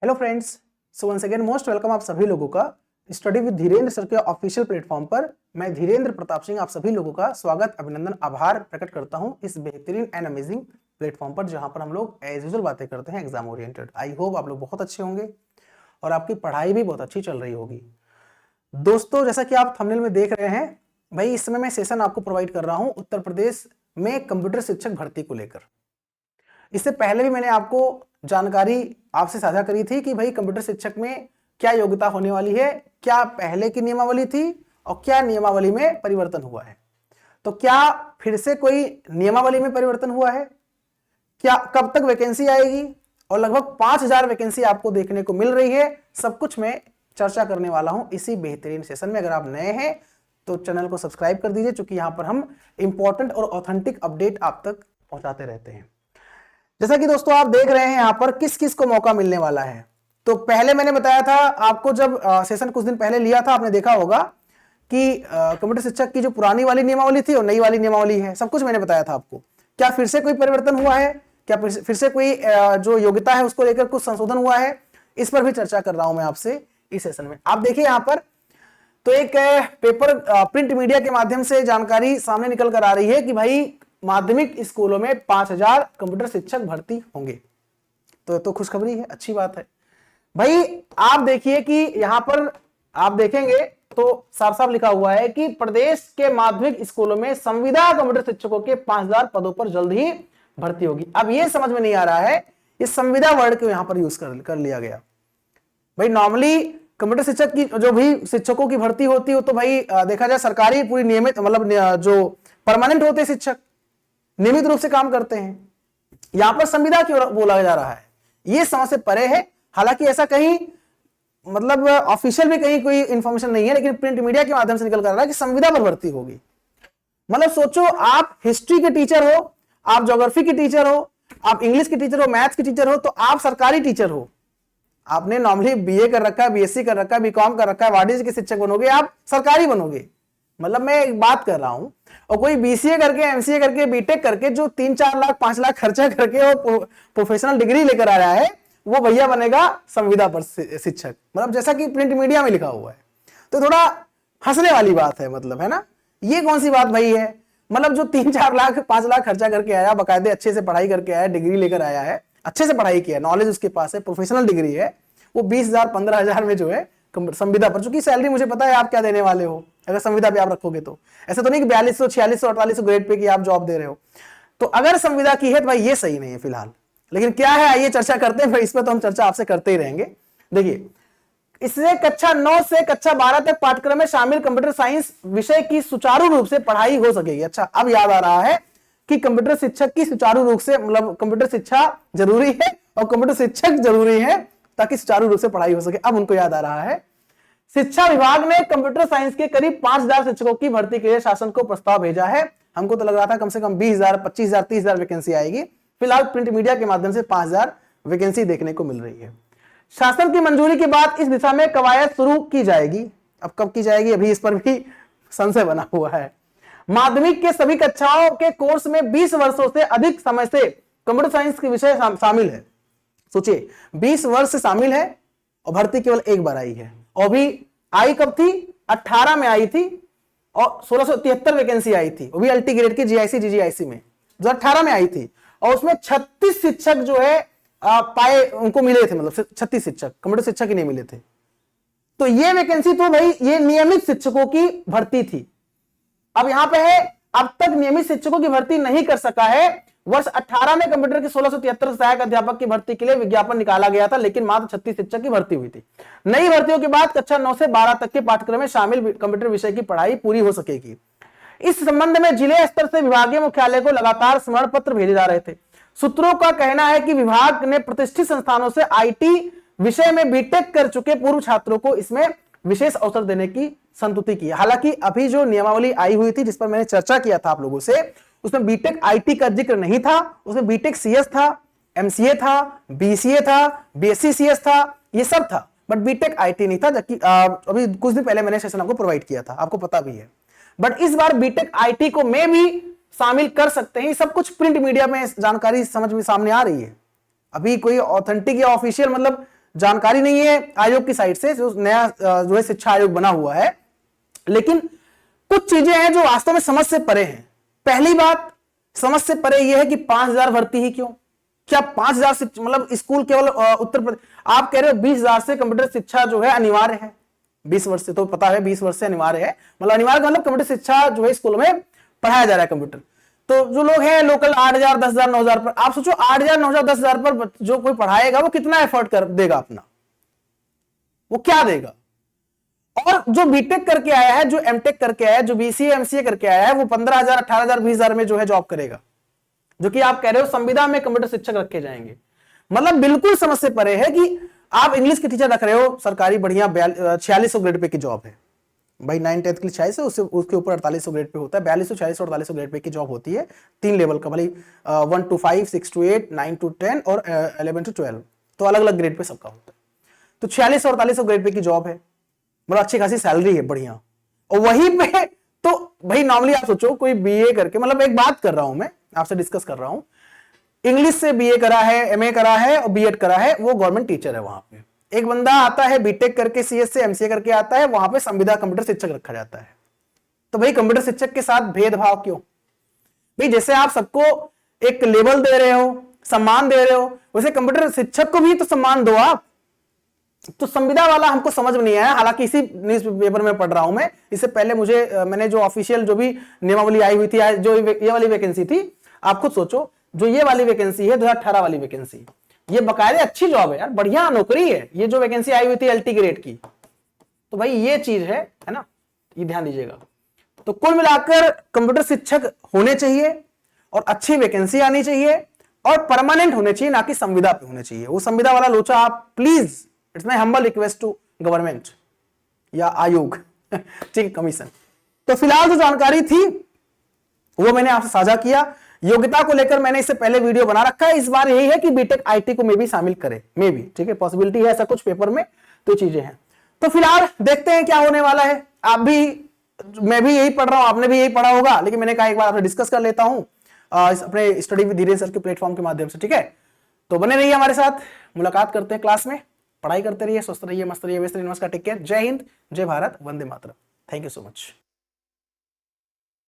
Hello friends, so once again most welcome आप सभी लोगों का स्टडी विद धीरेन्द्र सर के ऑफिशियल प्लेटफॉर्म पर। मैं धीरेन्द्र प्रताप सिंह आप सभी लोगों का स्वागत, अभिनंदन, आभार प्रकट करता हूं इस बेहतरीन एंड अमेजिंग प्लेटफॉर्म पर, जहां पर हम लोग एज यूजुअल बातें करते हैं एग्जाम ओरिएंटेड। आई होप आप लोग बहुत अच्छे होंगे और आपकी पढ़ाई भी बहुत अच्छी चल रही होगी। दोस्तों, जैसा कि आप थंबनेल में देख रहे हैं, भाई इस समय मैं सेशन आपको प्रोवाइड कर रहा हूं उत्तर प्रदेश में कंप्यूटर शिक्षक भर्ती को लेकर। इससे पहले भी मैंने आपको जानकारी आपसे साझा करी थी कि भाई कंप्यूटर शिक्षक में क्या योग्यता होने वाली है, क्या पहले की नियमावली थी और क्या नियमावली में परिवर्तन हुआ है। तो क्या फिर से कोई नियमावली में परिवर्तन हुआ है, क्या कब तक वैकेंसी आएगी, और लगभग 5000 वैकेंसी आपको देखने को मिल रही है। सब कुछ मैं चर्चा करने वाला हूं इसी बेहतरीन सेशन में। अगर आप नए हैं तो चैनल को सब्सक्राइब कर दीजिए, क्योंकि यहां पर हम इंपॉर्टेंट और ऑथेंटिक अपडेट आप तक पहुंचाते रहते हैं। जैसा कि दोस्तों आप देख रहे हैं यहां पर किस किस को मौका मिलने वाला है। तो पहले मैंने बताया था आपको, जब सेशन कुछ दिन पहले लिया था, आपने देखा होगा कि कंप्यूटर शिक्षक की जो पुरानी वाली नियमावली थी और नई वाली नियमावली है, सब कुछ मैंने बताया था आपको। क्या फिर से कोई परिवर्तन हुआ है, क्या फिर से कोई जो योग्यता है उसको लेकर कुछ संशोधन हुआ है, इस पर भी चर्चा कर रहा हूं मैं आपसे इस सेशन में। आप देखिए यहां पर तो एक पेपर प्रिंट मीडिया के माध्यम से जानकारी सामने निकल कर आ रही है कि भाई माध्यमिक स्कूलों में 5000 कंप्यूटर शिक्षक भर्ती होंगे। तो खुशखबरी है, अच्छी बात है भाई। आप देखिए कि यहां पर आप देखेंगे तो साफ साफ लिखा हुआ है कि प्रदेश के माध्यमिक स्कूलों में संविदा कंप्यूटर शिक्षकों के 5000 पदों पर जल्द ही भर्ती होगी। अब यह समझ में नहीं आ रहा है इस संविदा वर्ड को यहां पर यूज कर लिया गया। भाई नॉर्मली कंप्यूटर शिक्षक की जो भी शिक्षकों की भर्ती होती हो तो भाई देखा जाए सरकारी पूरी नियमित, मतलब जो परमानेंट होते शिक्षक नियमित रूप से काम करते हैं। यहां पर संविदा क्यों बोला जा रहा है, यह समझ से परे है। हालांकि ऐसा कहीं मतलब ऑफिशियल भी कहीं कोई इंफॉर्मेशन नहीं है, लेकिन प्रिंट मीडिया के माध्यम से निकल कर रहा है कि संविदा पर भर्ती होगी। मतलब सोचो, आप हिस्ट्री के टीचर हो, आप ज्योग्राफी के टीचर हो, आप इंग्लिश के टीचर हो, मैथ्स के टीचर हो, तो आप सरकारी टीचर हो। आपने नॉर्मली बीए कर रखा है, बीएससी कर रखा है, बीकॉम कर रखा है, वाणिज्य के शिक्षक बनोगे, आप सरकारी बनोगे। मतलब मैं एक बात कर रहा हूं। और कोई बीसीए करके, एमसीए करके, बीटेक करके जो 3-4 लाख 5 लाख खर्चा करके और प्रोफेशनल डिग्री लेकर आ रहा है, वो भैया बनेगा संविदा पर शिक्षक। मतलब जैसा कि प्रिंट मीडिया में लिखा हुआ है। तो थोड़ा हंसने वाली बात है, मतलब है ना। ये कौन सी बात भाई है। मतलब जो 3-4 लाख 5 लाख खर्चा करके आया, बाकायदे अच्छे से पढ़ाई करके आया, डिग्री लेकर आया है, अच्छे से पढ़ाई किया, नॉलेज उसके पास है, प्रोफेशनल डिग्री है, वो 20,000 15,000 में जो है संविदा पर, चूंकि सैलरी मुझे पता है आप क्या देने वाले हो अगर संविदा पे आप रखोगे। तो ऐसा तो नहीं कि 4200 4600 4800 ग्रेड पे की आप जॉब दे रहे हो। तो अगर संविदा की है तो भाई ये सही नहीं है फिलहाल। लेकिन क्या है, आइए चर्चा करते हैं। इस पर तो हम चर्चा आपसे करते ही रहेंगे। देखिए, इससे कक्षा 9 से कक्षा 12 तक पाठ्यक्रम में शामिल कंप्यूटर साइंस विषय की सुचारू रूप से पढ़ाई हो सकेगी। अच्छा, अब याद आ रहा है कि कंप्यूटर शिक्षक की सुचारू रूप से, मतलब कंप्यूटर शिक्षा जरूरी है और कंप्यूटर शिक्षक जरूरी है ताकि सुचारू रूप से पढ़ाई हो सके। अब उनको याद आ रहा है। शिक्षा विभाग ने कंप्यूटर साइंस के करीब 5000 शिक्षकों की भर्ती के लिए शासन को प्रस्ताव भेजा है। हमको तो लग रहा था कम से कम 20,000 25,000 30,000 वैकेंसी आएगी। फिलहाल प्रिंट मीडिया के माध्यम से 5000 वैकेंसी देखने को मिल रही है। शासन की मंजूरी के बाद इस दिशा में कवायद शुरू की जाएगी। अब कब की जाएगी, अभी इस पर भी संशय बना हुआ है। माध्यमिक के सभी कक्षाओं के कोर्स में 20 वर्षों से अधिक समय से कंप्यूटर साइंस के विषय शामिल है। सोचिए, 20 वर्ष से शामिल है और भर्ती केवल एक बार आई है। और भी आई कब थी, 18 में आई थी और 1673 वैकेंसी आई थी, वो भी अल्टी ग्रेड की जीआईसी जीजीआईसी में, जो 18 में आई थी। और उसमें 36 शिक्षक जो है पाए उनको मिले थे, मतलब 36 शिक्षक, कंप्यूटर शिक्षक ही नहीं मिले थे। तो ये वैकेंसी तो भाई ये नियमित शिक्षकों की भर्ती थी। अब यहां पे है, अब तक नियमित शिक्षकों की भर्ती नहीं कर सका है। वर्ष 18 में कंप्यूटर के 1673 सहायक अध्यापक की भर्ती के लिए विज्ञापन निकाला गया था, लेकिन मात्र 36 शिक्षक की भर्ती हुई थी। नई भर्तियों के बाद कक्षा 9 से 12 तक के पाठ्यक्रम में शामिल कंप्यूटर विषय की पढ़ाई पूरी हो सकेगी। इस संबंध में जिले स्तर से विभागीय मुख्यालय को लगातार स्मरण पत्र भेजे जा रहे थे। सूत्रों का कहना है कि विभाग ने प्रतिष्ठित संस्थानों से आईटी विषय में बीटेक कर चुके पूर्व छात्रों को इसमें विशेष अवसर देने की संतुति की। हालांकि अभी जो नियमावली आई हुई थी, जिस पर मैंने चर्चा किया था आप लोगों से, उसमें बीटेक आईटी का जिक्र नहीं था। उसमें बीटेक सीएस था, एमसीए था, बीसीए था, बीएससी सीएस था, ये सब था, बट बीटेक आईटी नहीं था। जबकि अभी कुछ दिन पहले मैंने सेशन आपको प्रोवाइड किया था, आपको पता भी है। बट इस बार बीटेक आईटी को में भी शामिल कर सकते हैं। सब कुछ प्रिंट मीडिया में जानकारी समझ में सामने आ रही है। अभी कोई ऑथेंटिक या ऑफिशियल मतलब जानकारी नहीं है आयोग की साइड से, जो नया जो है शिक्षा आयोग बना हुआ है, लेकिन कुछ चीजें हैं जो वास्तव में समझ से परे हैं। पहली बात समझ से परे यह है कि 5,000 भर्ती ही क्यों? क्या 5,000 से मतलब स्कूल केवल उत्तर प्रदेश, आप कह रहे हो 20,000 से कंप्यूटर शिक्षा जो है अनिवार्य है, 20 वर्ष से तो पता है 20 वर्ष से अनिवार्य है, मतलब अनिवार्य मतलब कंप्यूटर शिक्षा जो है स्कूल में पढ़ाया जा रहा है कंप्यूटर। तो जो लोग हैं लोकल 8,000 10,000 9,000 पर, आप सोचो 8,000 9,000 10,000 पर जो कोई पढ़ाएगा वो कितना एफर्ट कर देगा अपना, वो क्या देगा? और जो बीटेक करके आया है, जो एमटेक करके आया है, जो बीसीए एमसीए करके आया है, वो 15,000 18,000 20,000 में जो है जॉब करेगा, जो कि आप कह रहे हो संविदा में कंप्यूटर शिक्षक रखे जाएंगे। मतलब बिल्कुल समझ से परे है कि आप इंग्लिश के टीचर रख रहे हो सरकारी बढ़िया 4600 ग्रेड पे की जॉब है भाई, 9 10th के लिए 4600, उसके ऊपर 4800 ग्रेड पे होता है, 4200 4600 4800 ग्रेड पे की जॉब होती है, 3 लेवल का, भले 1 to 5 6 to 8 9 to 10 और 11 to 12, तो अलग अलग ग्रेड पे सबका होता है। तो 4600 और 4800 ग्रेड पे की जॉब है, मतलब अच्छी खासी सैलरी है, बढ़िया। और वहीं पे तो भाई नॉर्मली आप सोचो कोई बीए करके, मतलब एक बात कर रहा हूं मैं आपसे, डिस्कस कर रहा हूं, इंग्लिश से बीए करा है, एमए करा है और बीएड करा है, वो गवर्नमेंट टीचर है वहां पे। एक बंदा आता है बीटेक करके सीएस से एमसीए करके आता है, वहां पे संविदा कंप्यूटर शिक्षक रखा जाता है। तो भाई कंप्यूटर शिक्षक के साथ भेदभाव क्यों? भाई जैसे आप सबको एक लेवल दे रहे हो, सम्मान दे रहे हो, वैसे कंप्यूटर शिक्षक को भी तो सम्मान दो आप। तो संविदा वाला हमको समझ में नहीं आया, हालांकि इसी न्यूज पेपर में पढ़ रहा हूं मैं, इससे पहले मैंने जो ऑफिशियल जो भी नियमावली आई हुई थी, जो ये वाली वैकेंसी थी, आप खुद सोचो, जो ये वाली वैकेंसी है 2018 वाली वैकेंसी, ये बकायदे अच्छी जॉब है यार, बढ़िया नौकरी है, ये जो वैकेंसी आई हुई थी एलटी ग्रेड की। तो भाई ये चीज है ना, ये ध्यान दीजिएगा। तो कुल मिलाकर कंप्यूटर शिक्षक होने चाहिए और अच्छी वैकेंसी आनी चाहिए और परमानेंट होने चाहिए, ना कि संविदा पे होने चाहिए। वो संविदा वाला लोचा आप please, it's my humble request to government या आयोग ठीक, कमीशन। तो फिलहाल जो जानकारी थी वो मैंने आपसे साझा किया। योग्यता को लेकर मैंने इससे पहले वीडियो बना रखा है, इस बार यही है कि बीटेक आईटी को मे भी शामिल करे, मे भी, ठीक है, पॉसिबिलिटी है ऐसा कुछ पेपर में, तो चीजें हैं। तो फिलहाल देखते हैं क्या होने वाला है। आप भी, मैं भी यही पढ़ रहा हूं, आपने भी यही पढ़ा होगा, लेकिन मैंने कहा एक बार आपसे डिस्कस कर लेता हूं अपने स्टडी विद धीरेन्द्र सर के प्लेटफॉर्म के माध्यम से, ठीक है। तो बने रहिए हमारे साथ, मुलाकात करते हैं क्लास में, पढ़ाई करते रहिए, स्वस्थ रहिए, मस्त रहिए, व्यस्त रहिए। नमस्कार, टेक केयर, जय हिंद, जय भारत, वंदे मातरम। Thank you so much.